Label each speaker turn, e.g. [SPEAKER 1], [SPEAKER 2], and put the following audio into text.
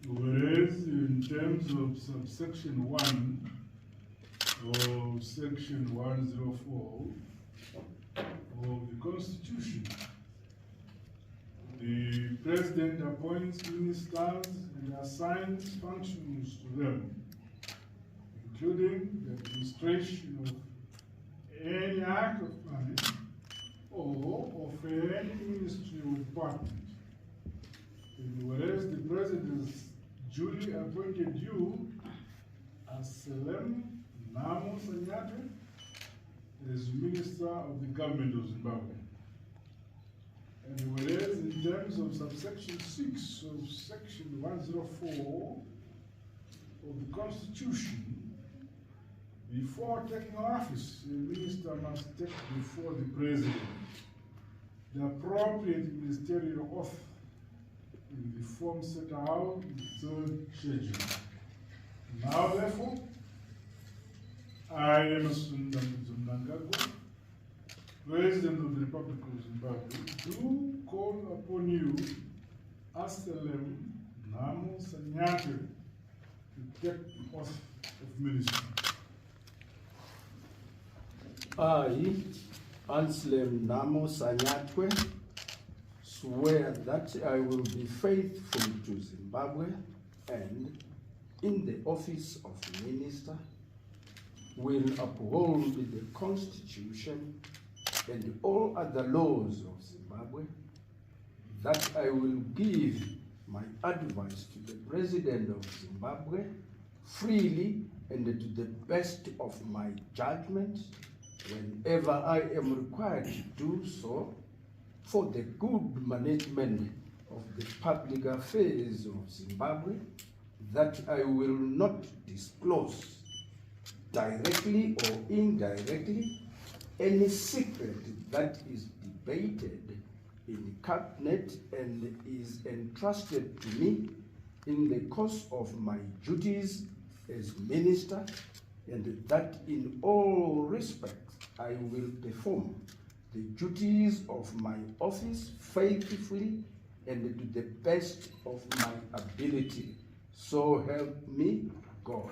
[SPEAKER 1] Whereas in terms of subsection 1 of section 104 of the Constitution, the President appoints ministers and assigns functions to them, including the administration of any act of Parliament or of any ministry or department. And whereas the President has duly appointed you as Selem Namo Sanyatwe as Minister of the Government of Zimbabwe. And whereas in terms of subsection 6 of section 104 of the Constitution, before taking office, the minister must take before the President the appropriate ministerial oath in the form set out in the third schedule. Now, therefore, I am Mnangagwa, President of the Republic of Zimbabwe, do call upon you, Aselem Namo Sanyatwe, to take the oath of ministry.
[SPEAKER 2] I, Anselm Namo Sanyatwe, swear that I will be faithful to Zimbabwe and, in the office of Minister, will uphold the Constitution and all other laws of Zimbabwe, that I will give my advice to the President of Zimbabwe freely and to the best of my judgment whenever I am required to do so for the good management of the public affairs of Zimbabwe, that I will not disclose directly or indirectly any secret that is debated in cabinet and is entrusted to me in the course of my duties as minister, and that in all respects I will perform the duties of my office faithfully and to the best of my ability. So help me God.